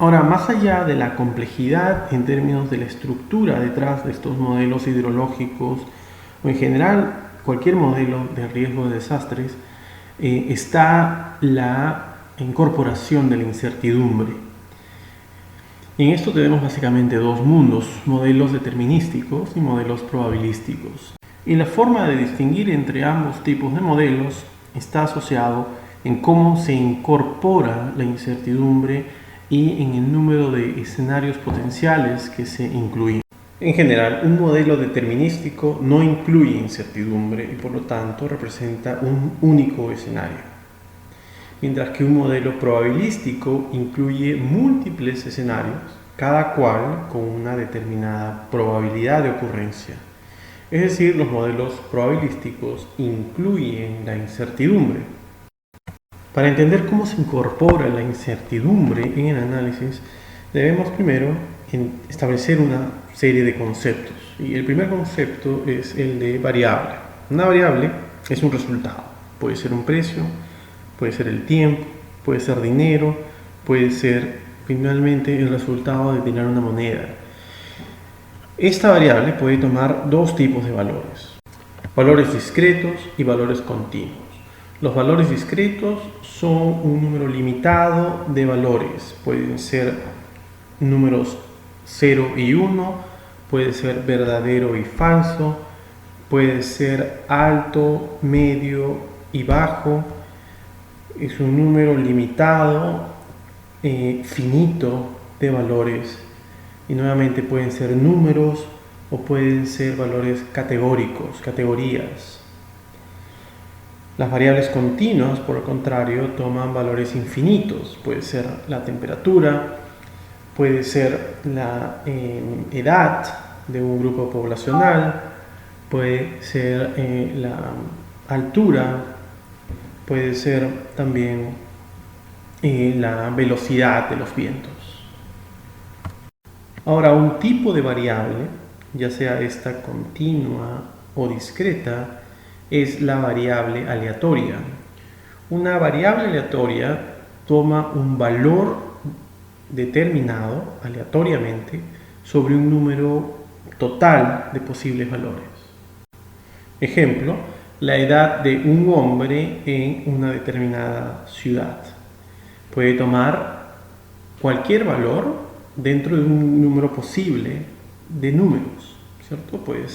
Ahora, más allá de la complejidad en términos de la estructura detrás de estos modelos hidrológicos o en general cualquier modelo de riesgo de desastres, está la incorporación de la incertidumbre. En esto tenemos básicamente dos mundos, modelos determinísticos y modelos probabilísticos. Y la forma de distinguir entre ambos tipos de modelos está asociado en cómo se incorpora la incertidumbre y en el número de escenarios potenciales que se incluyen. En general, un modelo determinístico no incluye incertidumbre y por lo tanto representa un único escenario, mientras que un modelo probabilístico incluye múltiples escenarios, cada cual con una determinada probabilidad de ocurrencia. Es decir, los modelos probabilísticos incluyen la incertidumbre. Para entender cómo se incorpora la incertidumbre en el análisis, debemos primero establecer una serie de conceptos. Y el primer concepto es el de variable. Una variable es un resultado. Puede ser un precio, puede ser el tiempo, puede ser dinero, puede ser finalmente el resultado de tener una moneda. Esta variable puede tomar dos tipos de valores: valores discretos y valores continuos. Los valores discretos son un número limitado de valores. Pueden ser números 0 y 1, puede ser verdadero y falso, puede ser alto, medio y bajo. Es un número limitado, finito de valores. Y nuevamente pueden ser números o pueden ser valores categóricos, categorías. Las variables continuas, por el contrario, toman valores infinitos. Puede ser la temperatura, puede ser la edad de un grupo poblacional, puede ser la altura, puede ser también la velocidad de los vientos. Ahora, un tipo de variable, ya sea esta continua o discreta, es la variable aleatoria. Una variable aleatoria toma un valor determinado aleatoriamente sobre un número total de posibles valores. Ejemplo, la edad de un hombre en una determinada ciudad. Puede tomar cualquier valor dentro de un número posible de números, ¿cierto? Puede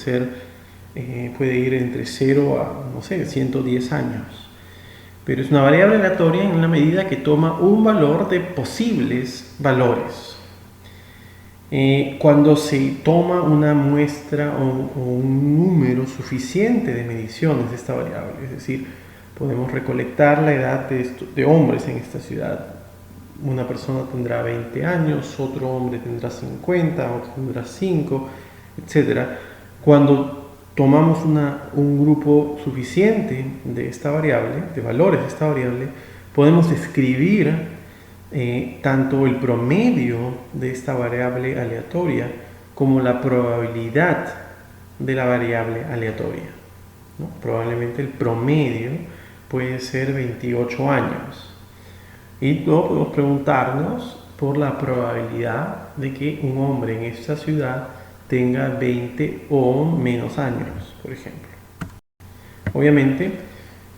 ir entre 0 a, 110 años. Pero es una variable aleatoria en la medida que toma un valor de posibles valores. Cuando se toma una muestra o un número suficiente de mediciones de esta variable, es decir, podemos recolectar la edad de hombres en esta ciudad. Una persona tendrá 20 años, otro hombre tendrá 50, otro tendrá 5, etc. Cuando tomamos un grupo suficiente de esta variable, de valores de esta variable, podemos describir tanto el promedio de esta variable aleatoria como la probabilidad de la variable aleatoria, ¿no? Probablemente el promedio puede ser 28 años. Y luego podemos preguntarnos por la probabilidad de que un hombre en esta ciudad tenga 20 o menos años, por ejemplo. Obviamente,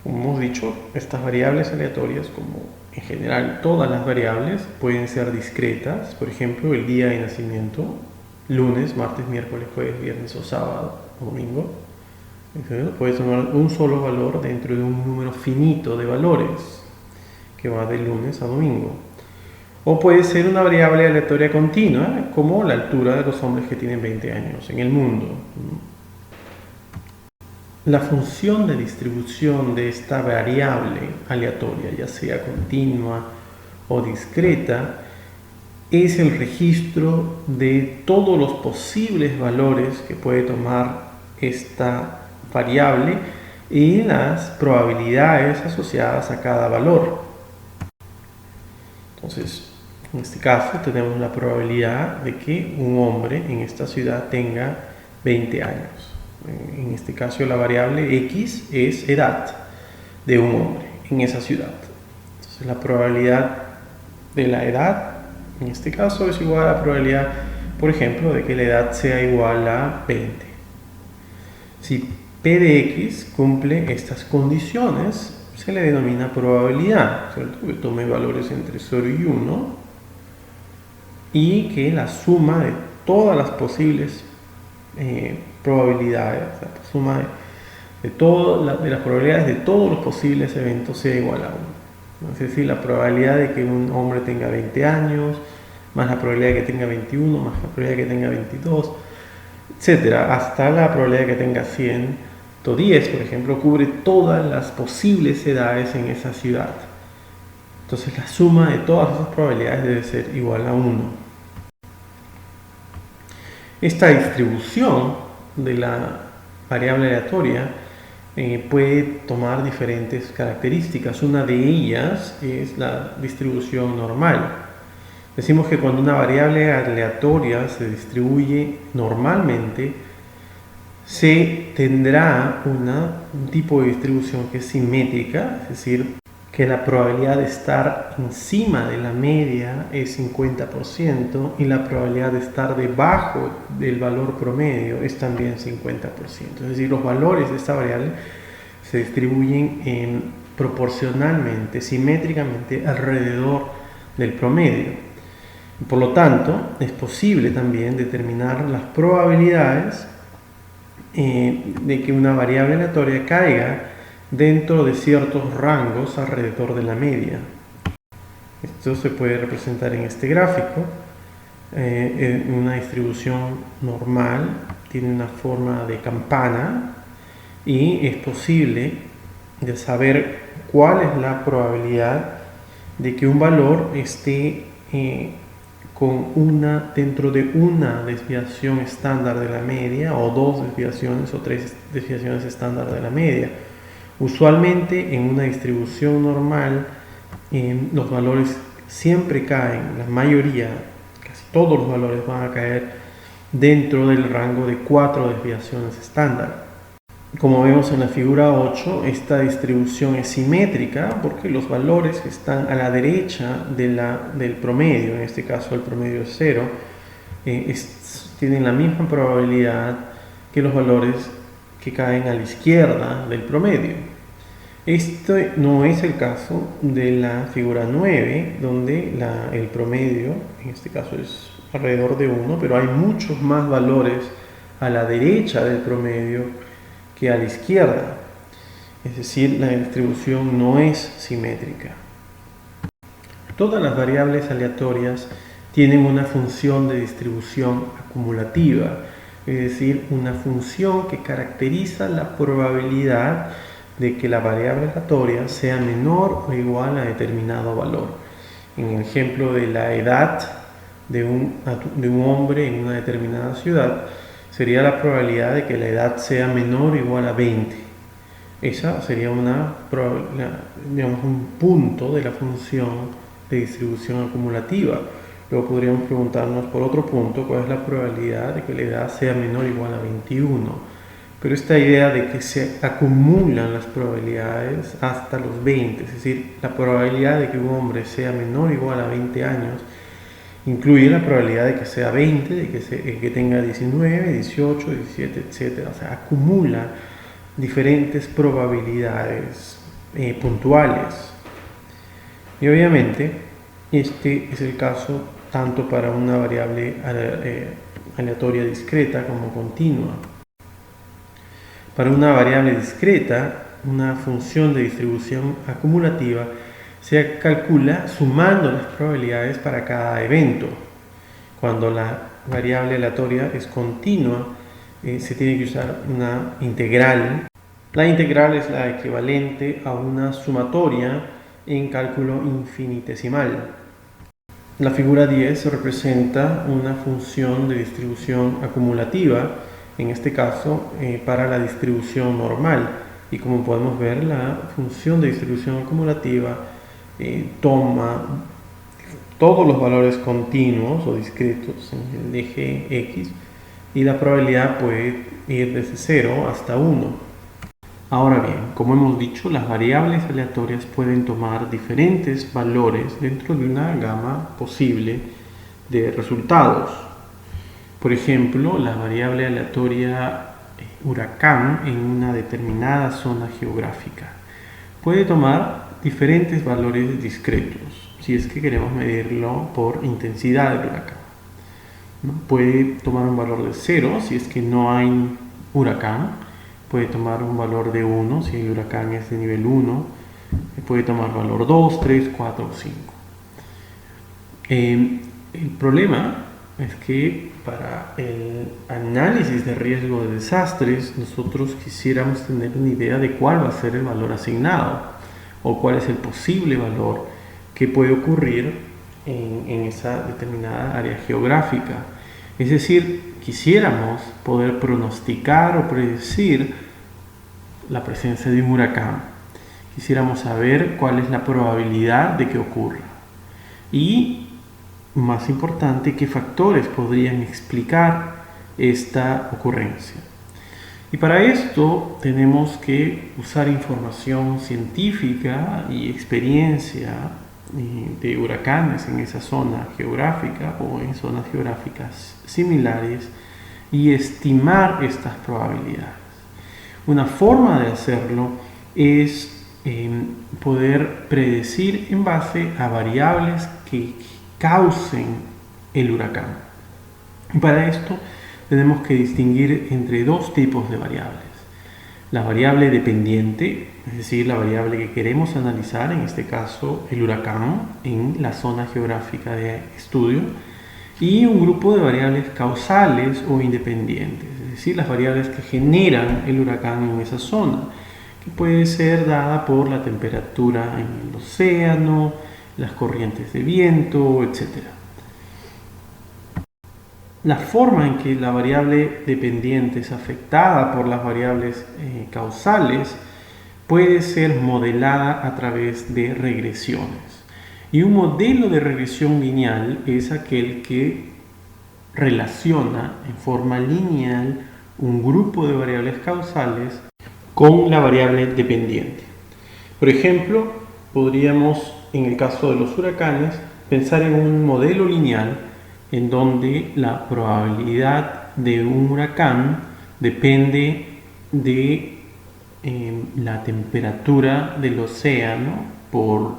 como hemos dicho, estas variables aleatorias, como en general todas las variables, pueden ser discretas. Por ejemplo, el día de nacimiento, lunes, martes, miércoles, jueves, viernes o sábado o domingo. Puede tomar un solo valor dentro de un número finito de valores que va de lunes a domingo. O puede ser una variable aleatoria continua, como la altura de los hombres que tienen 20 años en el mundo. La función de distribución de esta variable aleatoria, ya sea continua o discreta, es el registro de todos los posibles valores que puede tomar esta variable y las probabilidades asociadas a cada valor. Entonces, en este caso tenemos la probabilidad de que un hombre en esta ciudad tenga 20 años. En este caso la variable X es edad de un hombre en esa ciudad. Entonces la probabilidad de la edad En este caso es igual a la probabilidad, por ejemplo, de que la edad sea igual a 20. Si P de X cumple estas condiciones, se le denomina probabilidad, ¿cierto? Que tome valores entre 0 y 1 y que la suma de todas las posibles probabilidades, o sea, la suma de las probabilidades de todos los posibles eventos sea igual a 1. Es decir, la probabilidad de que un hombre tenga 20 años, más la probabilidad de que tenga 21, más la probabilidad de que tenga 22, etcétera, hasta la probabilidad de que tenga 110, por ejemplo, cubre todas las posibles edades en esa ciudad. Entonces la suma de todas esas probabilidades debe ser igual a 1. Esta distribución de la variable aleatoria puede tomar diferentes características. Una de ellas es la distribución normal. Decimos que cuando una variable aleatoria se distribuye normalmente, se tendrá un tipo de distribución que es simétrica, es decir, que la probabilidad de estar encima de la media es 50% y la probabilidad de estar debajo del valor promedio es también 50%. Es decir, los valores de esta variable se distribuyen proporcionalmente, simétricamente alrededor del promedio. Por lo tanto, es posible también determinar las probabilidades de que una variable aleatoria caiga dentro de ciertos rangos alrededor de la media. Esto se puede representar en este gráfico. Una distribución normal tiene una forma de campana y es posible de saber cuál es la probabilidad de que un valor esté dentro de una desviación estándar de la media, o dos desviaciones o tres desviaciones estándar de la media. Usualmente en una distribución normal los valores siempre caen, la mayoría, casi todos los valores van a caer dentro del rango de 4 desviaciones estándar. Como vemos en la figura 8, esta distribución es simétrica porque los valores que están a la derecha del promedio, en este caso el promedio es 0, tienen la misma probabilidad que los valores que caen a la izquierda del promedio. Este no es el caso de la figura 9, donde el promedio, en este caso es alrededor de 1, pero hay muchos más valores a la derecha del promedio que a la izquierda. Es decir, la distribución no es simétrica. Todas las variables aleatorias tienen una función de distribución acumulativa, es decir, una función que caracteriza la probabilidad de que la variable aleatoria sea menor o igual a determinado valor. En el ejemplo de la edad de un hombre en una determinada ciudad, sería la probabilidad de que la edad sea menor o igual a 20. Esa sería un punto de la función de distribución acumulativa. Luego podríamos preguntarnos por otro punto, cuál es la probabilidad de que la edad sea menor o igual a 21. Pero esta idea de que se acumulan las probabilidades hasta los 20, es decir, la probabilidad de que un hombre sea menor o igual a 20 años, incluye la probabilidad de que sea 20, de que tenga 19, 18, 17, etc. O sea, acumula diferentes probabilidades puntuales. Y obviamente, este es el caso tanto para una variable aleatoria discreta como continua. Para una variable discreta, una función de distribución acumulativa se calcula sumando las probabilidades para cada evento. Cuando la variable aleatoria es continua, se tiene que usar una integral. La integral es la equivalente a una sumatoria en cálculo infinitesimal. La figura 10 representa una función de distribución acumulativa, en este caso para la distribución normal. Y como podemos ver, la función de distribución acumulativa toma todos los valores continuos o discretos en el eje X y la probabilidad puede ir desde 0 hasta 1. Ahora bien, como hemos dicho, las variables aleatorias pueden tomar diferentes valores dentro de una gama posible de resultados. Por ejemplo, la variable aleatoria huracán en una determinada zona geográfica puede tomar diferentes valores discretos si es que queremos medirlo por intensidad del huracán, ¿no? Puede tomar un valor de 0 si es que no hay huracán, puede tomar un valor de 1 si el huracán es de nivel 1, puede tomar valor 2, 3, 4 o 5. El problema es que para el análisis de riesgo de desastres nosotros quisiéramos tener una idea de cuál va a ser el valor asignado o cuál es el posible valor que puede ocurrir en esa determinada área geográfica. Es decir, quisiéramos poder pronosticar o predecir la presencia de un huracán. Quisiéramos saber cuál es la probabilidad de que ocurra. Y más importante, qué factores podrían explicar esta ocurrencia. Y para esto tenemos que usar información científica y experiencia de huracanes en esa zona geográfica o en zonas geográficas similares y estimar estas probabilidades. Una forma de hacerlo es poder predecir en base a variables que causen el huracán. Y para esto tenemos que distinguir entre dos tipos de variables. La variable dependiente, es decir, la variable que queremos analizar, en este caso el huracán en la zona geográfica de estudio, y un grupo de variables causales o independientes, es decir, las variables que generan el huracán en esa zona, que puede ser dada por la temperatura en el océano, las corrientes de viento, etc. La forma en que la variable dependiente es afectada por las variables causales puede ser modelada a través de regresiones. Y un modelo de regresión lineal es aquel que relaciona en forma lineal un grupo de variables causales con la variable dependiente. Por ejemplo, podríamos, en el caso de los huracanes, pensar en un modelo lineal en donde la probabilidad de un huracán depende de la temperatura del océano por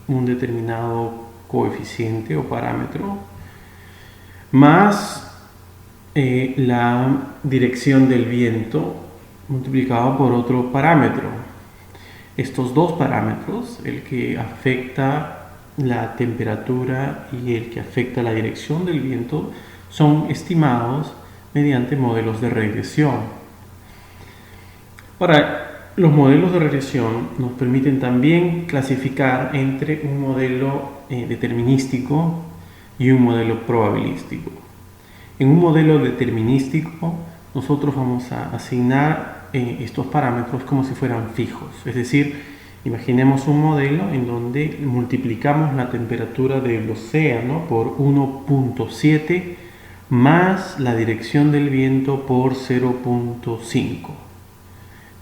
un determinado coeficiente o parámetro, más la dirección del viento multiplicado por otro parámetro. Estos dos parámetros, el que afecta la temperatura y el que afecta la dirección del viento, son estimados mediante modelos de regresión. Ahora, los modelos de regresión nos permiten también clasificar entre un modelo determinístico y un modelo probabilístico. En un modelo determinístico, nosotros vamos a asignar estos parámetros como si fueran fijos, es decir, imaginemos un modelo en donde multiplicamos la temperatura del océano por 1.7 más la dirección del viento por 0.5.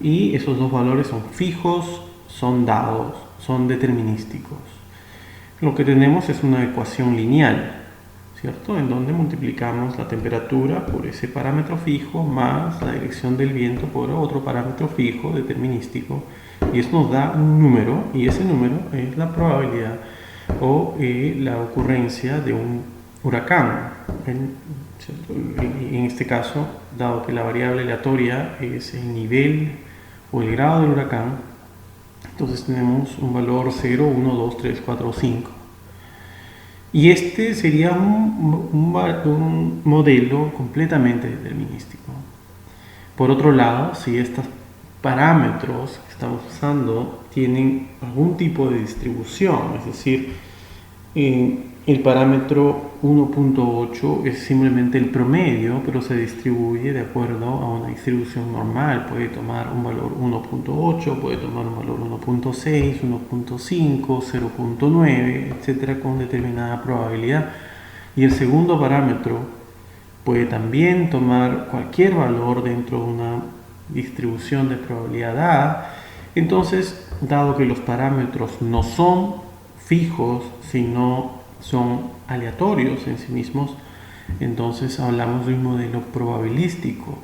Y esos dos valores son fijos, son dados, son determinísticos. Lo que tenemos es una ecuación lineal, ¿cierto? En donde multiplicamos la temperatura por ese parámetro fijo más la dirección del viento por otro parámetro fijo determinístico, y eso nos da un número, y ese número es la probabilidad o la ocurrencia de un huracán, ¿cierto? En este caso, dado que la variable aleatoria es el nivel o el grado del huracán, entonces tenemos un valor 0, 1, 2, 3, 4, 5. Y este sería un modelo completamente determinístico. Por otro lado, si estos parámetros que estamos usando tienen algún tipo de distribución, es decir, el parámetro 1.8 es simplemente el promedio, pero se distribuye de acuerdo a una distribución normal. Puede tomar un valor 1.8, puede tomar un valor 1.6, 1.5, 0.9, etcétera, con determinada probabilidad. Y el segundo parámetro puede también tomar cualquier valor dentro de una distribución de probabilidad dada. Entonces, dado que los parámetros no son fijos, sino son aleatorios en sí mismos, entonces hablamos de un modelo probabilístico.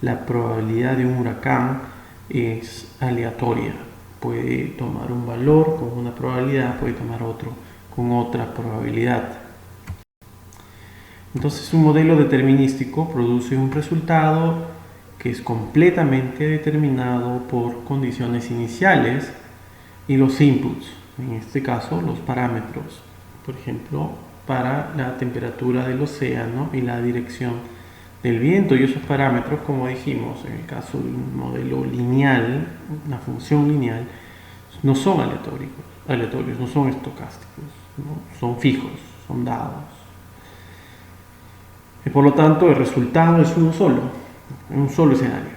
La probabilidad de un huracán es aleatoria. Puede tomar un valor con una probabilidad, puede tomar otro con otra probabilidad. Entonces un modelo determinístico produce un resultado que es completamente determinado por condiciones iniciales y los inputs, en este caso los parámetros, por ejemplo, para la temperatura del océano y la dirección del viento. Y esos parámetros, como dijimos, en el caso de un modelo lineal, una función lineal, no son aleatorios, no son estocásticos, ¿no? Son fijos, son dados. Y por lo tanto, el resultado es uno solo, en un solo escenario.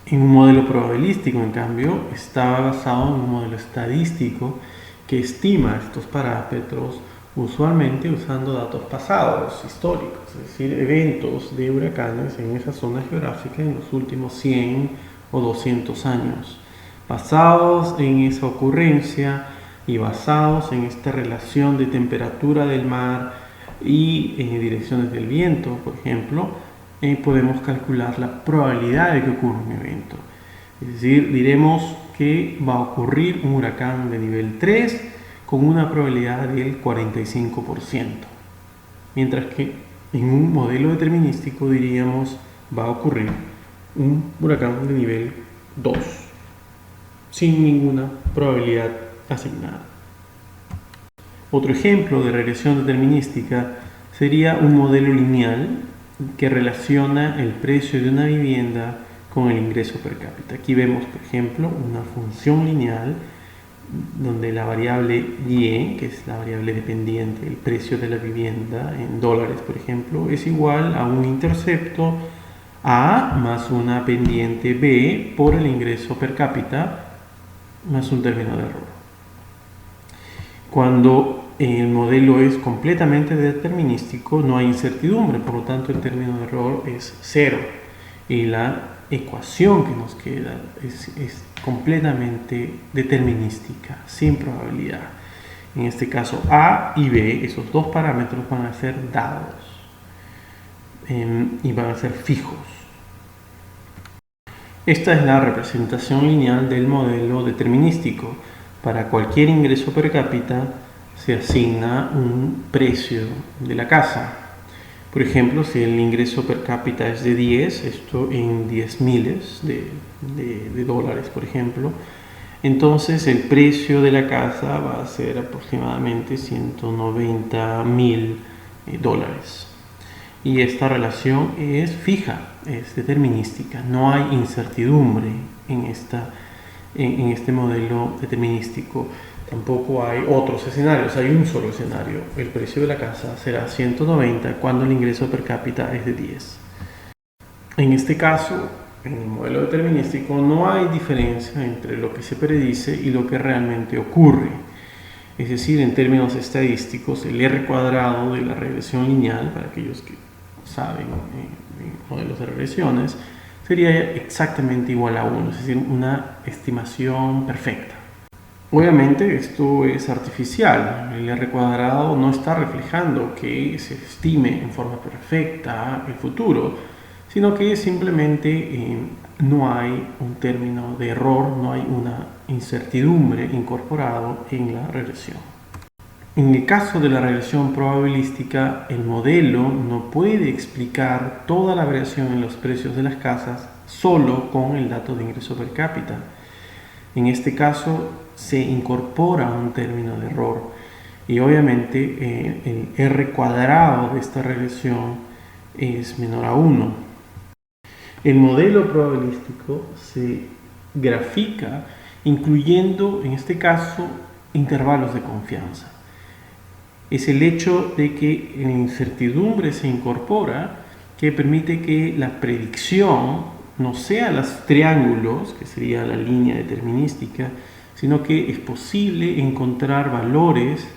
En un modelo probabilístico, en cambio, está basado en un modelo estadístico que estima estos parámetros usualmente usando datos pasados, históricos, es decir, eventos de huracanes en esa zona geográfica en los últimos 100 o 200 años, basados en esa ocurrencia y basados en esta relación de temperatura del mar y direcciones del viento, por ejemplo, podemos calcular la probabilidad de que ocurra un evento. Es decir, diremos que va a ocurrir un huracán de nivel 3 con una probabilidad del 45%. Mientras que en un modelo determinístico diríamos va a ocurrir un huracán de nivel 2 sin ninguna probabilidad asignada. Otro ejemplo de regresión determinística sería un modelo lineal que relaciona el precio de una vivienda con el ingreso per cápita. Aquí vemos, por ejemplo, una función lineal donde la variable Y, que es la variable dependiente, el precio de la vivienda en dólares, por ejemplo, es igual a un intercepto A más una pendiente B por el ingreso per cápita más un término de error. Cuando el modelo es completamente determinístico, no hay incertidumbre, por lo tanto el término de error es 0 y la ecuación que nos queda es completamente determinística, sin probabilidad. En este caso A y B, esos dos parámetros van a ser dados y van a ser fijos. Esta es la representación lineal del modelo determinístico. Para cualquier ingreso per cápita se asigna un precio de la casa. Por ejemplo, si el ingreso per cápita es de 10, esto en 10 miles de dólares, por ejemplo, entonces el precio de la casa va a ser aproximadamente 190.000 dólares. Y esta relación es fija, es determinística, no hay incertidumbre en este modelo determinístico. Tampoco hay otros escenarios, hay un solo escenario. El precio de la casa será 190 cuando el ingreso per cápita es de 10. En este caso, en el modelo determinístico no hay diferencia entre lo que se predice y lo que realmente ocurre. Es decir, en términos estadísticos, el R cuadrado de la regresión lineal, para aquellos que saben modelos de regresiones, sería exactamente igual a 1, es decir, una estimación perfecta. Obviamente esto es artificial, el R cuadrado no está reflejando que se estime en forma perfecta el futuro, sino que simplemente no hay un término de error, no hay una incertidumbre incorporado en la regresión. En el caso de la regresión probabilística, el modelo no puede explicar toda la variación en los precios de las casas solo con el dato de ingreso per cápita. En este caso se incorpora un término de error y obviamente el R cuadrado de esta regresión es menor a 1. El modelo probabilístico se grafica incluyendo en este caso intervalos de confianza. Es el hecho de que la incertidumbre se incorpora que permite que la predicción no sea los triángulos, que sería la línea determinística, sino que es posible encontrar valores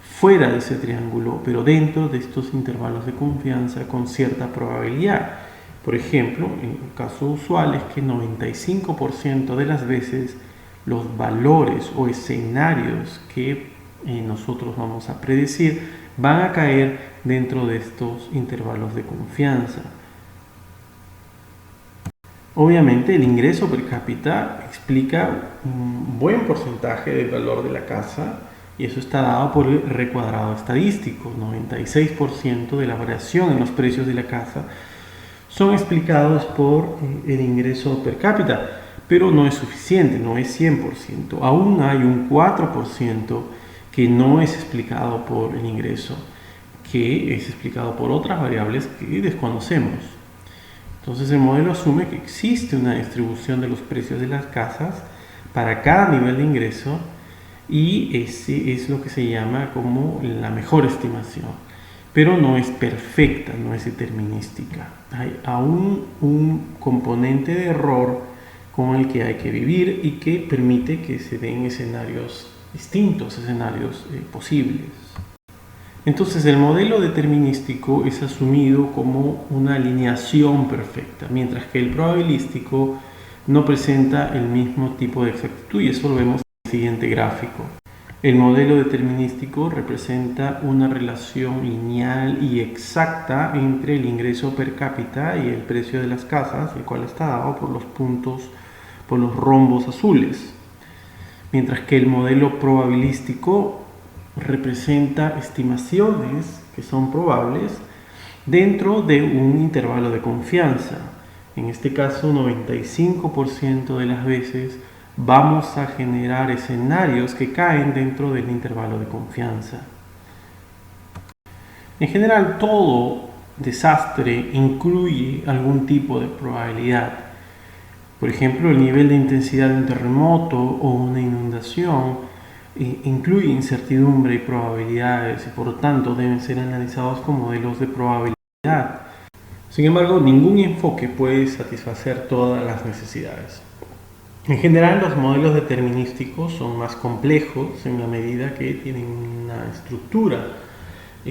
fuera de ese triángulo, pero dentro de estos intervalos de confianza con cierta probabilidad. Por ejemplo, en el caso usual es que 95% de las veces los valores o escenarios que nosotros vamos a predecir van a caer dentro de estos intervalos de confianza. Obviamente el ingreso per cápita explica un buen porcentaje del valor de la casa y eso está dado por el recuadrado estadístico. 96% de la variación en los precios de la casa son explicados por el ingreso per cápita, pero no es suficiente, no es 100%. Aún hay un 4% que no es explicado por el ingreso, que es explicado por otras variables que desconocemos. Entonces el modelo asume que existe una distribución de los precios de las casas para cada nivel de ingreso y ese es lo que se llama como la mejor estimación, pero no es perfecta, no es determinística. Hay aún un componente de error con el que hay que vivir y que permite que se den escenarios distintos, escenarios posibles. Entonces el modelo determinístico es asumido como una alineación perfecta, mientras que el probabilístico no presenta el mismo tipo de exactitud y eso lo vemos en el siguiente gráfico. El modelo determinístico representa una relación lineal y exacta entre el ingreso per cápita y el precio de las casas, el cual está dado por los puntos, por los rombos azules, mientras que el modelo probabilístico representa estimaciones que son probables dentro de un intervalo de confianza. En este caso, 95% de las veces vamos a generar escenarios que caen dentro del intervalo de confianza. En general, todo desastre incluye algún tipo de probabilidad. Por ejemplo, el nivel de intensidad de un terremoto o una inundación incluye incertidumbre y probabilidades y por lo tanto deben ser analizados con modelos de probabilidad. Sin embargo, ningún enfoque puede satisfacer todas las necesidades. En general, los modelos determinísticos son más complejos en la medida que tienen una estructura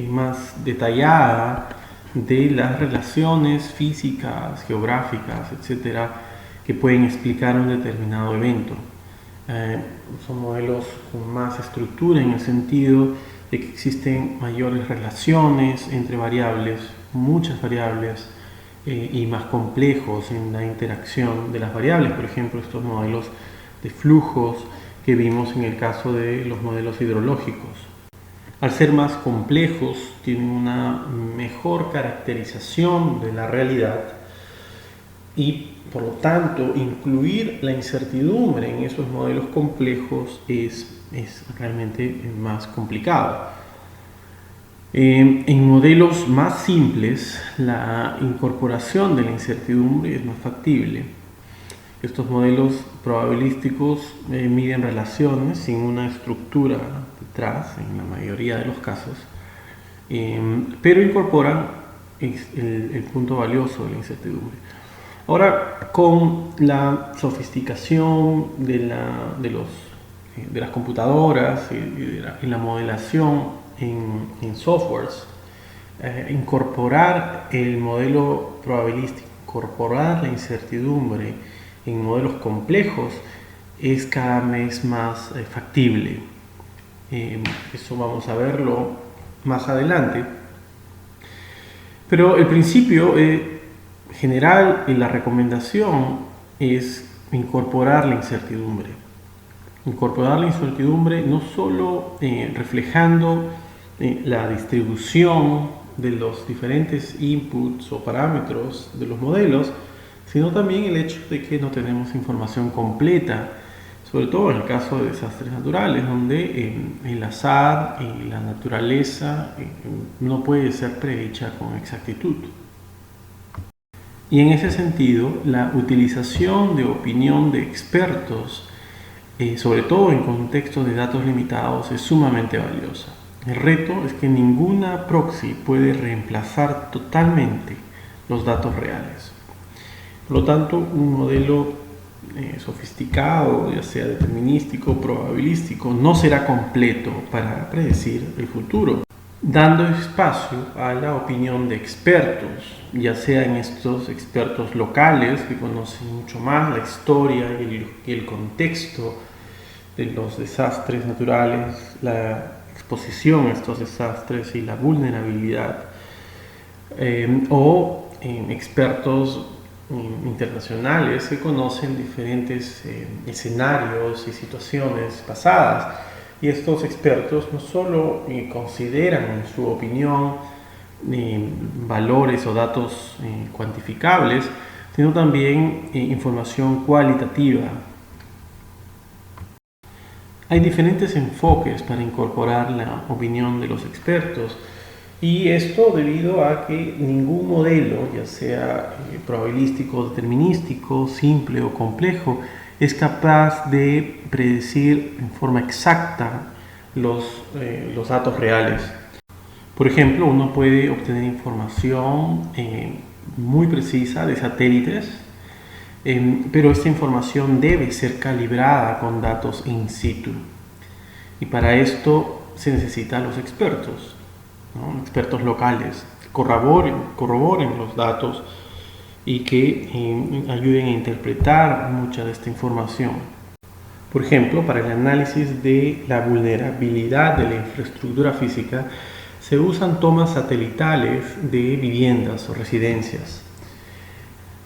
más detallada de las relaciones físicas, geográficas, etcétera, que pueden explicar un determinado evento. Son modelos con más estructura en el sentido de que existen mayores relaciones entre variables, muchas variables, y más complejos en la interacción de las variables. Por ejemplo, estos modelos de flujos que vimos en el caso de los modelos hidrológicos. Al ser más complejos, tienen una mejor caracterización de la realidad y por lo tanto, incluir la incertidumbre en esos modelos complejos es realmente más complicado. En modelos más simples, la incorporación de la incertidumbre es más factible. Estos modelos probabilísticos miden relaciones sin una estructura detrás, en la mayoría de los casos, pero incorporan el punto valioso de la incertidumbre. Ahora, con la sofisticación de las computadoras y la modelación en softwares, incorporar el modelo probabilístico, incorporar la incertidumbre en modelos complejos es cada vez más factible. Eso vamos a verlo más adelante. Pero el principio general y la recomendación es incorporar la incertidumbre. Incorporar la incertidumbre no solo reflejando la distribución de los diferentes inputs o parámetros de los modelos, sino también el hecho de que no tenemos información completa, sobre todo en el caso de desastres naturales, donde el azar y la naturaleza no puede ser predicha con exactitud. Y en ese sentido, la utilización de opinión de expertos, sobre todo en contextos de datos limitados, es sumamente valiosa. El reto es que ninguna proxy puede reemplazar totalmente los datos reales. Por lo tanto, un modelo sofisticado, ya sea determinístico o probabilístico, no será completo para predecir el futuro, dando espacio a la opinión de expertos, ya sean estos expertos locales que conocen mucho más la historia y el contexto de los desastres naturales, la exposición a estos desastres y la vulnerabilidad, o expertos internacionales que conocen diferentes escenarios y situaciones pasadas, y estos expertos no solo consideran en su opinión valores o datos cuantificables, sino también información cualitativa. Hay diferentes enfoques para incorporar la opinión de los expertos, y esto debido a que ningún modelo, ya sea probabilístico, determinístico, simple o complejo, es capaz de predecir en forma exacta los datos reales. Por ejemplo, uno puede obtener información muy precisa de satélites, pero esta información debe ser calibrada con datos in situ. Y para esto se necesitan los expertos, ¿no? Expertos locales, que corroboren los datos y que ayuden a interpretar mucha de esta información. Por ejemplo, para el análisis de la vulnerabilidad de la infraestructura física, se usan tomas satelitales de viviendas o residencias.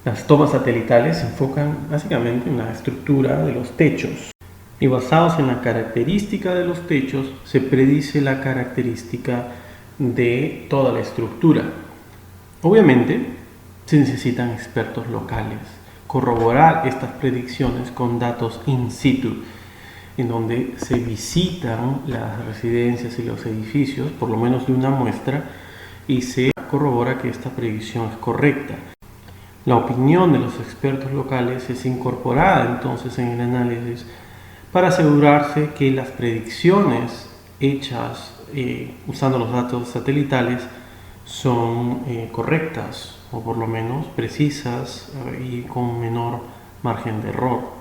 Las tomas satelitales se enfocan básicamente en la estructura de los techos, y basados en la característica de los techos se predice la característica de toda la estructura. Obviamente se necesitan expertos locales, corroborar estas predicciones con datos in situ, en donde se visitan las residencias y los edificios, por lo menos de una muestra, y se corrobora que esta predicción es correcta. La opinión de los expertos locales es incorporada entonces en el análisis para asegurarse que las predicciones hechas usando los datos satelitales son correctas, o por lo menos precisas, y con menor margen de error.